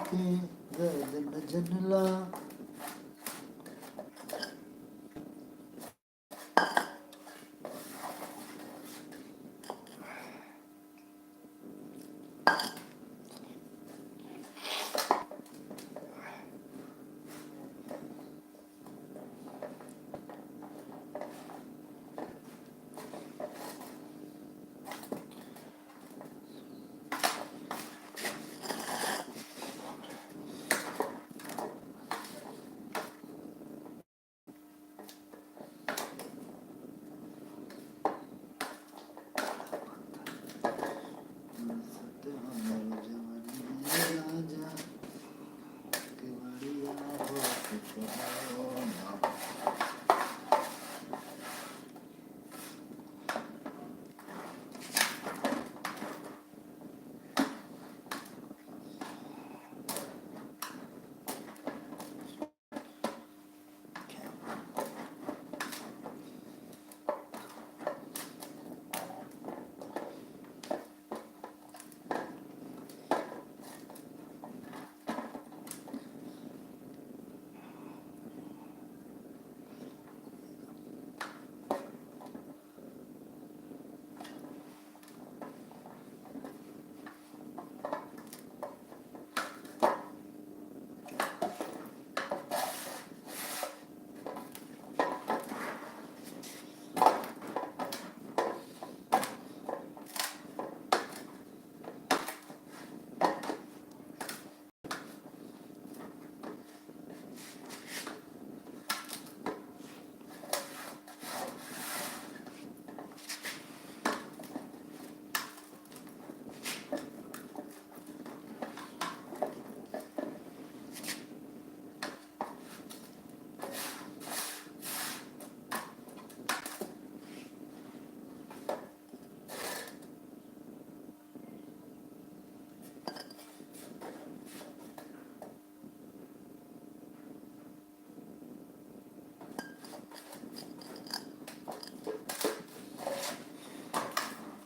के दर्द न जनला।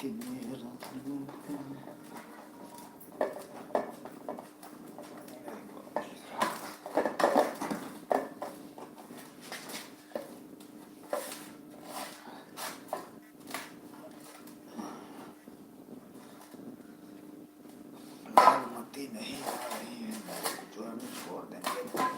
कि मेरा अनुमति नहीं आ रही है, जो हमें छोड़ देंगे।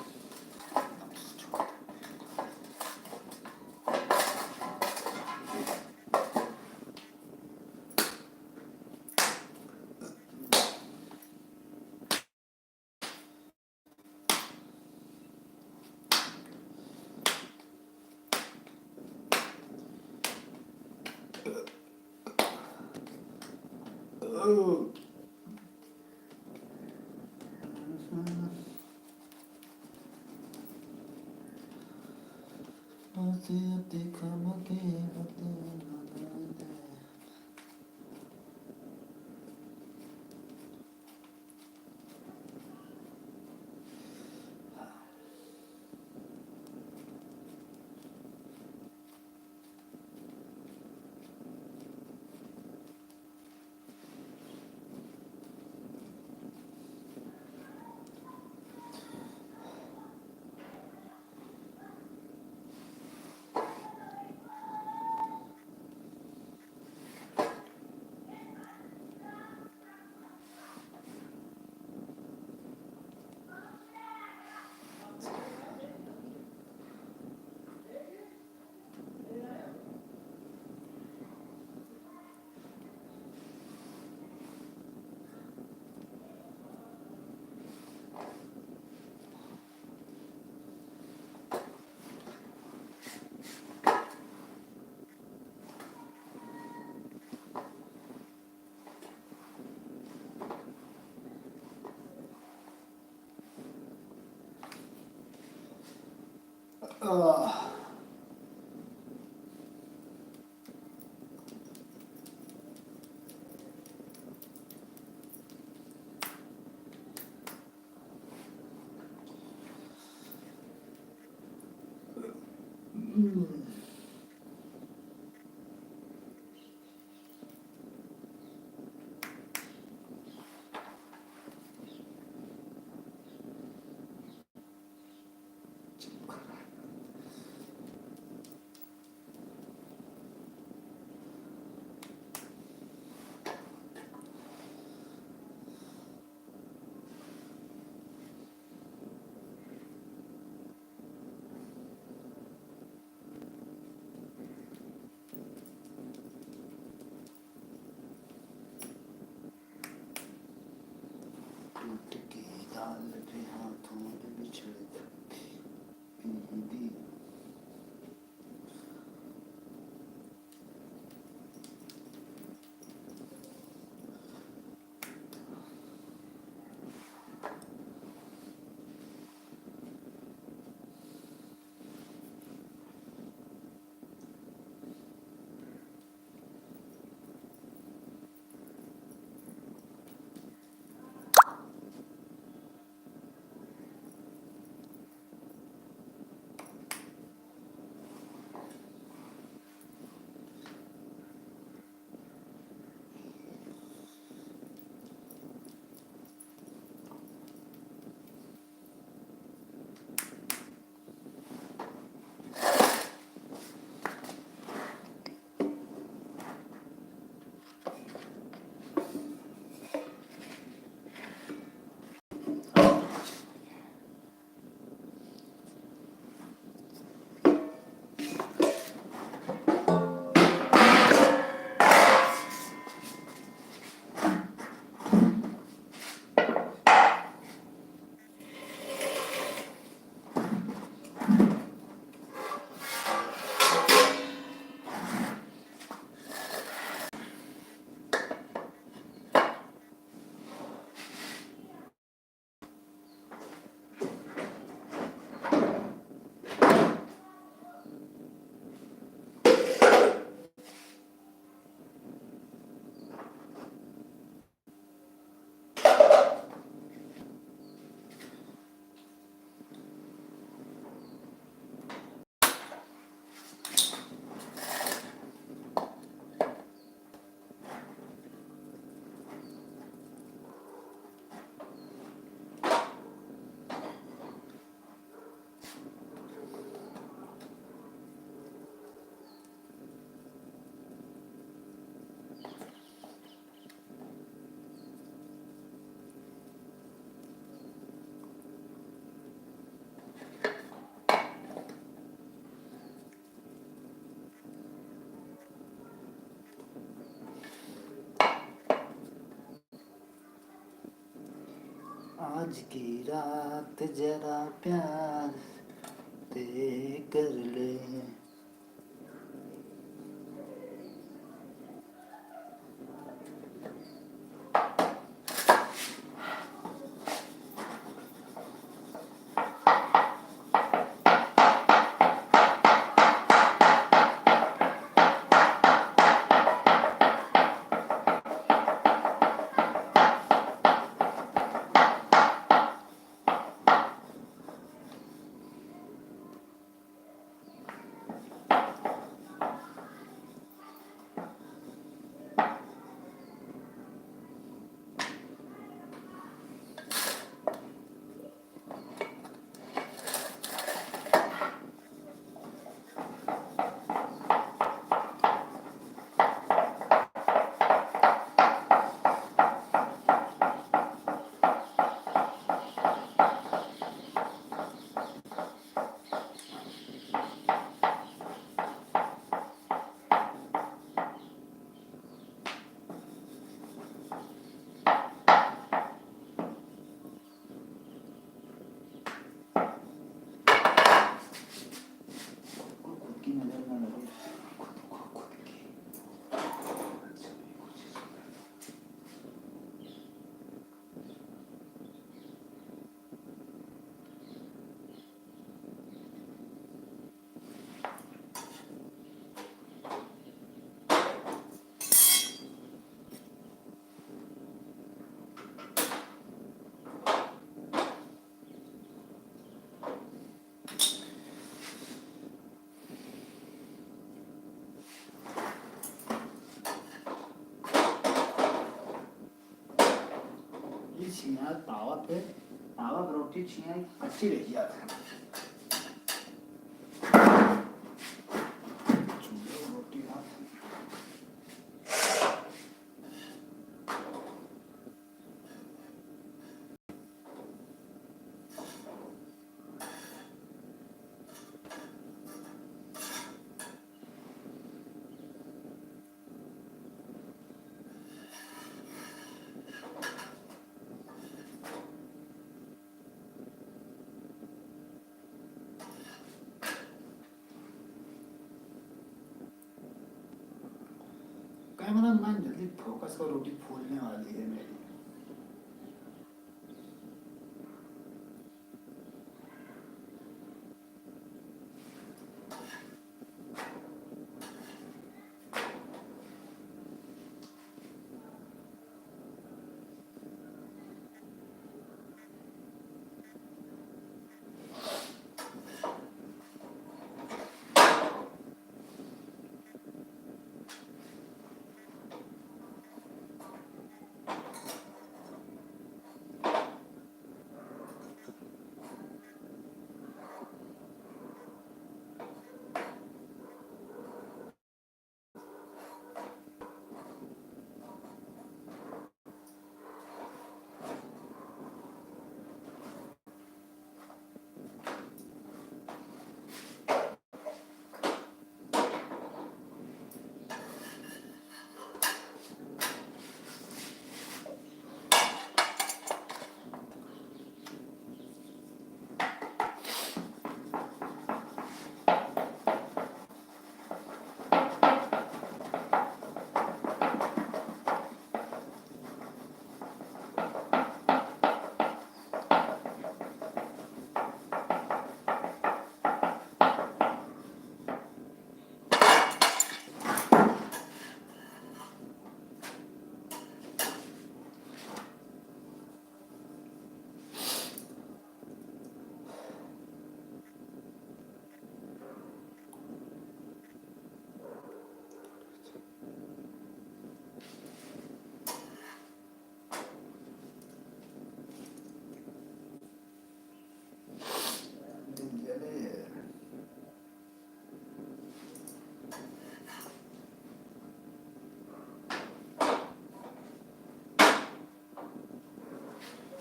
आज की रात जरा प्यार ते कर ले। खुद की नजर न लगे, खुद की। ये छिया तावा पे रोटी छिया कच्ची रह जाती है। चूल्हे पर रोटी हाथ कैमरा मैन जल्दी फोकस कर, रोटी फूलने वाली है मेरी।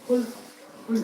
खुल खुल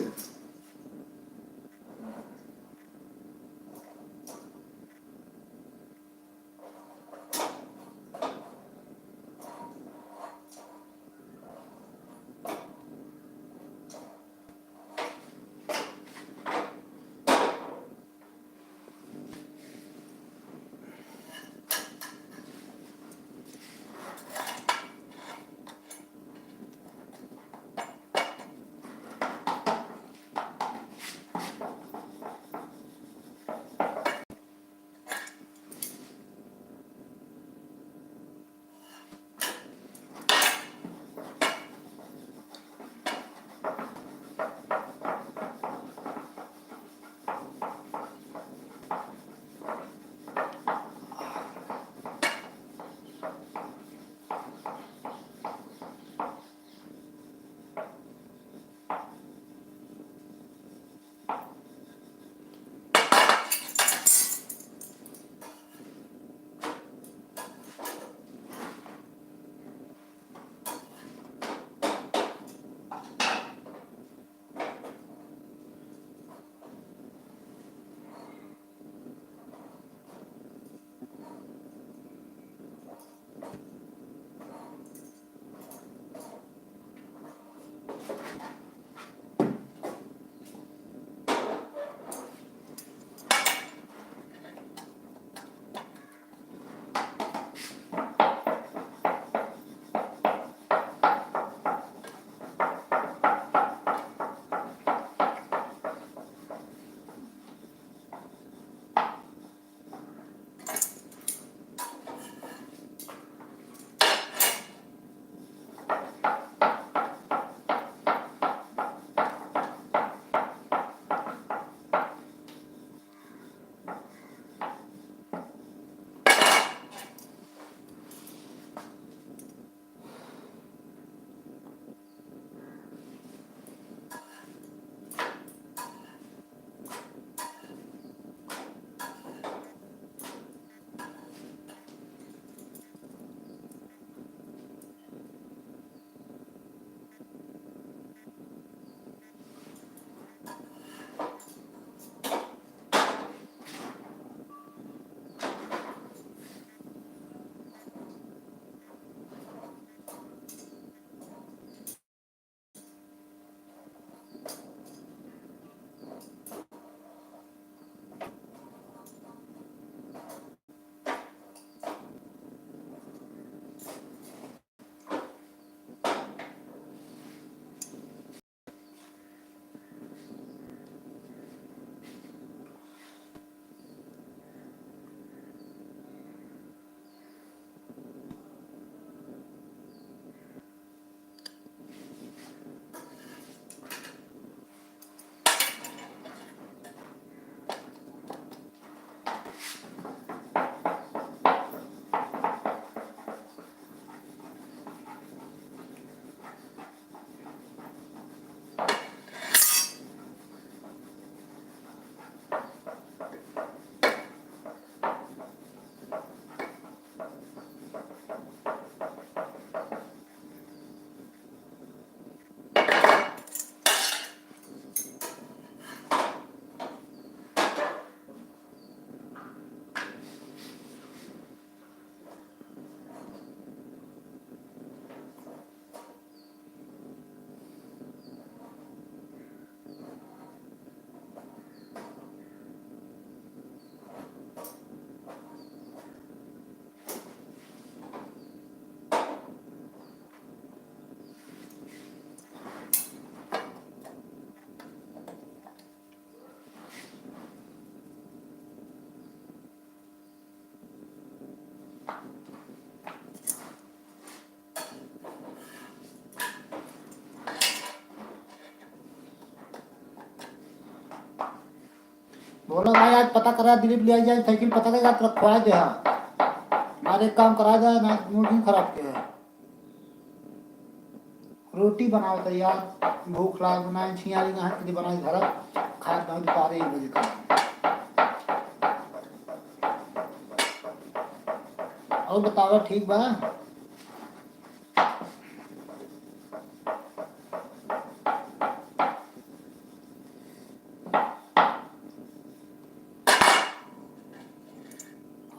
बोला भाई आज पता करा दिलीप ले आई जाए साइकिल पता करा रखवा दे हमारे काम करा जाए ना मूड नहीं खराब किया है। रोटी बनाओ तैयार भूख लाग बनाए छियाली ना है बनाई घर खा ना दोपहर 1 बजे खा। और बताओ ठीक बा।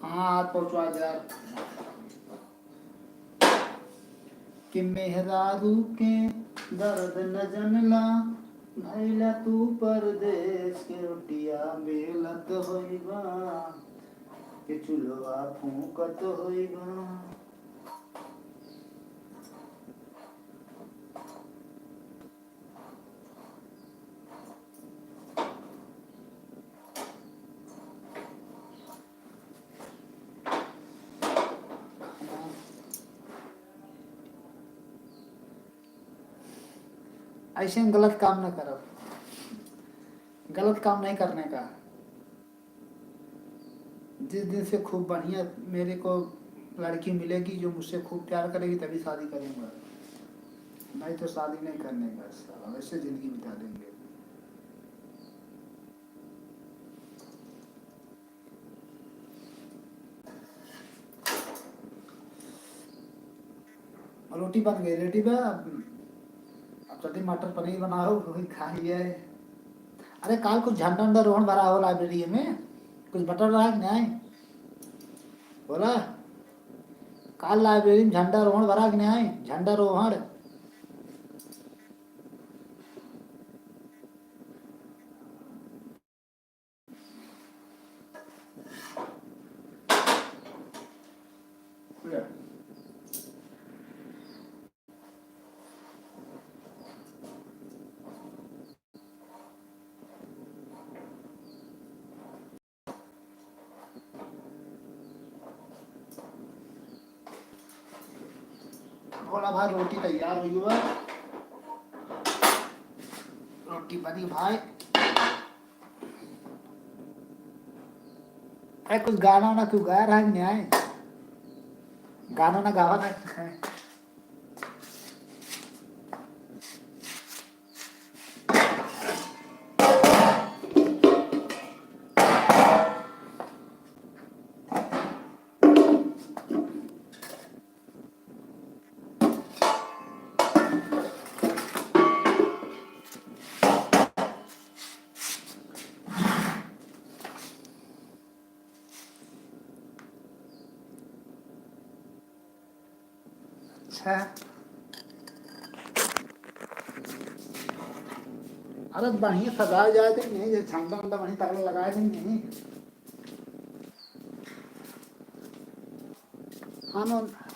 हाँ आज पहुँचवा यार कि मेहरारू के दर्द न जनला भैला तू परदेश के रोटिया बेलत होइबा कि चुलवा फूकत होइबा। ऐसे गलत काम न करो गलत काम नहीं करने का। जिस दिन से खूब बढ़िया मेरे को लड़की मिलेगी जो मुझसे खूब प्यार करेगी तभी शादी करूंगा नहीं तो शादी नहीं करने का। साला वैसे जिंदगी बिता देंगे। रोटी बन गई रेडी बा अब जल्दी मटर पनीर बनाओ वही खाइए। अरे काल कुछ झंडा उंडा रोहन भरा हो लाइब्रेरी में कुछ बटर रहा कि नहीं बोला काल लाइब्रेरी में झंडा रोहन भरा कि नहीं झंडा रोहन। बोला भाई रोटी तैयार हुई हुआ रोटी बनी भाई। अरे कुछ गाना वाना क्यों गा रहा है कि नहीं आए गाना ना गावा ना है। अच्छा अरे बढ़िया सजाया जाए थे नहीं ये झंडा उंडा वहीं तक लगाए थे नहीं।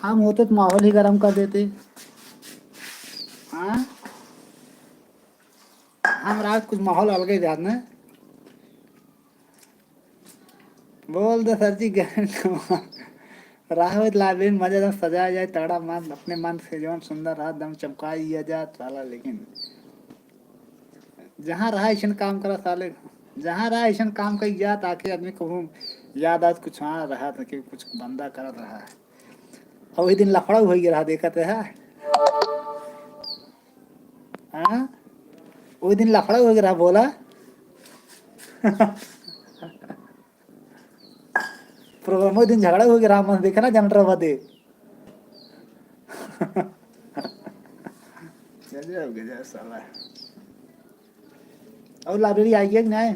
हम होते तो माहौल ही गर्म कर देते। हाँ हम रात कुछ माहौल अलग ही ध्यान में बोल दो सर जी राहत लाइब्रेरी में मजेदार सजाया जाए तगड़ा मन अपने मन से जीवन सुंदर रात दम चमकाई जाए साला। लेकिन जहाँ रहा ऐसा काम करा साले जहाँ रहा ऐसा काम कही जा ताकि आदमी को याद आत कुछ वहाँ रहा था कि कुछ बंदा कर रहा है। और वही दिन लफड़ा हो गया रहा देखा तो है हाँ वही दिन लफड़ा हो गया रहा बोला प्रोग्राम दिन झगड़ा हो गया रहा मन देखा ना जनर बदे गजब गजब साला। और लाइब्रेरी आई है कि नहीं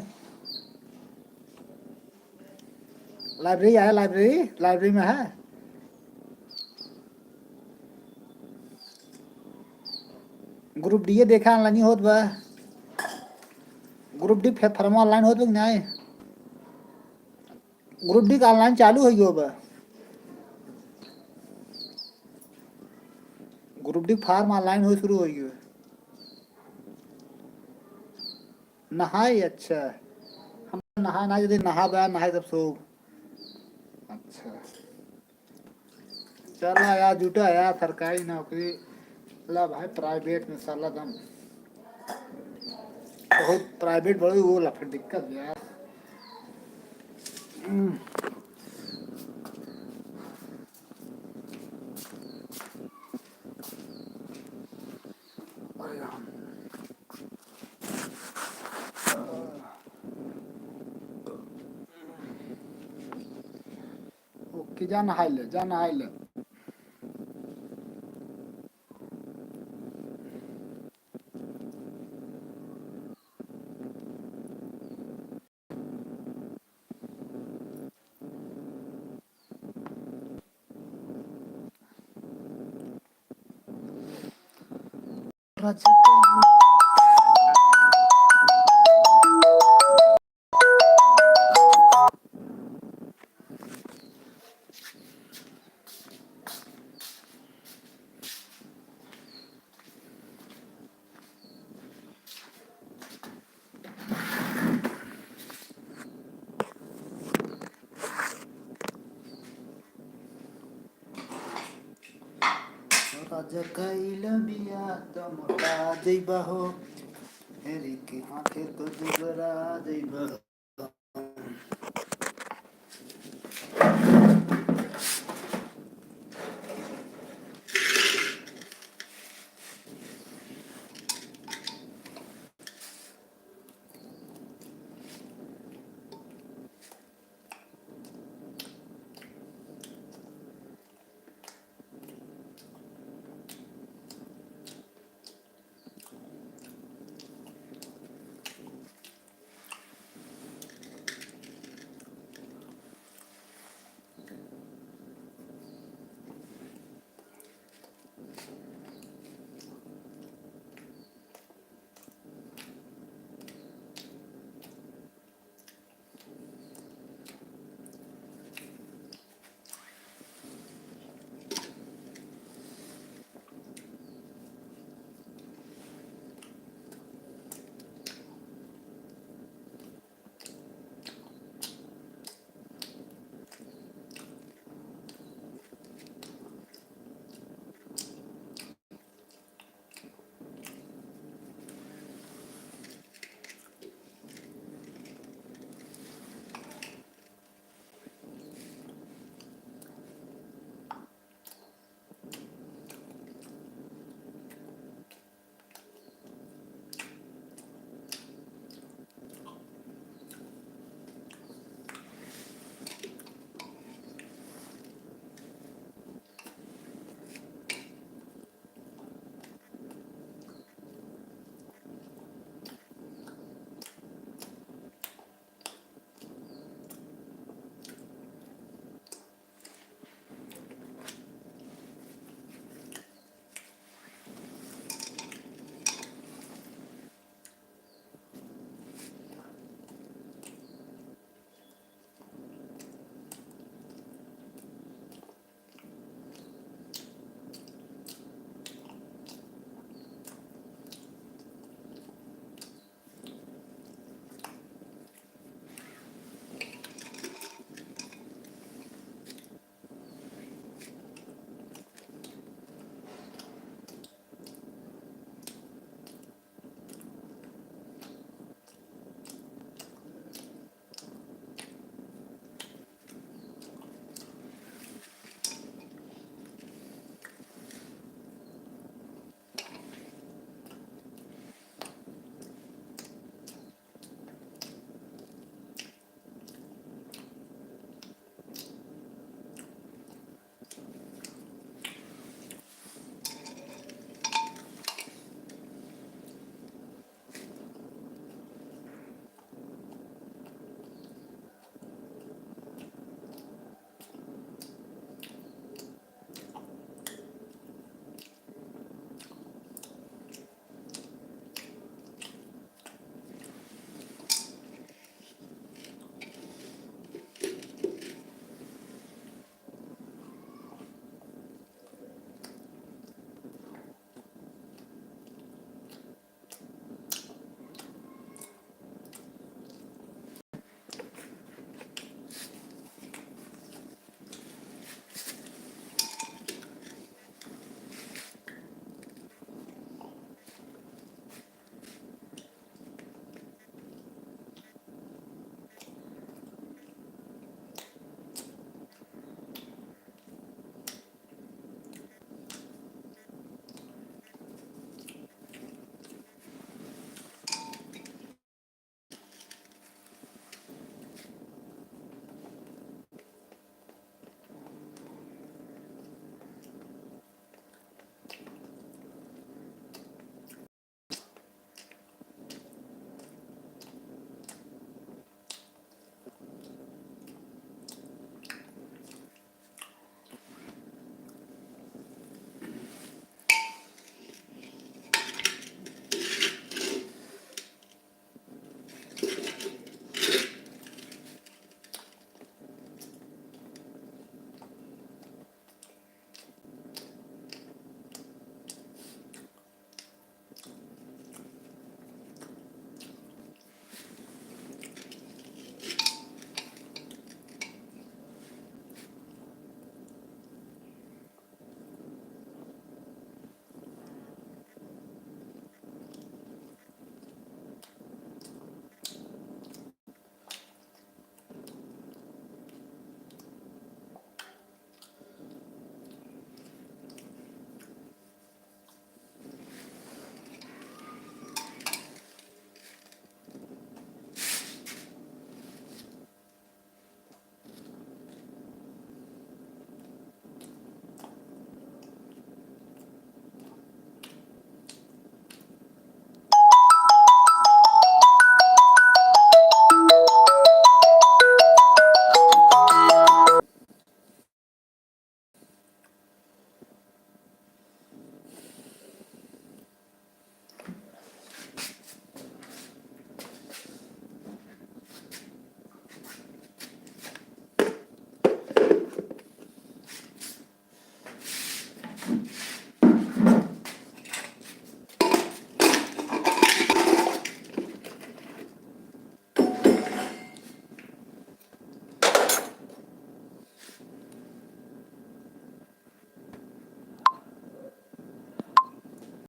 लाइब्रेरी आया लाइब्रेरी में है। ग्रुप डी देखा ऑनलाइन होत बा ग्रुप डी फॉर्म ऑनलाइन होत बा कि नहीं ग्रुप डी का ऑनलाइन चालू हो गयो बा ग्रुप डी फार्म ऑनलाइन हो शुरू हो गयो नहाए। अच्छा हम नहा ना यदि नहा बया नहाए तब सो। अच्छा चला यार जुटा यार सरकारी नौकरी ला भाई प्राइवेट में साला दम बहुत प्राइवेट बड़ी वो ला फिर दिक्कत यार हम्म, अरे राम। ओके, जा नहाय ले, जा नहाय ले। राजा राजा कैला बिया तम जइबा हो, हेरी के आंखें तो दुबरा जइबा।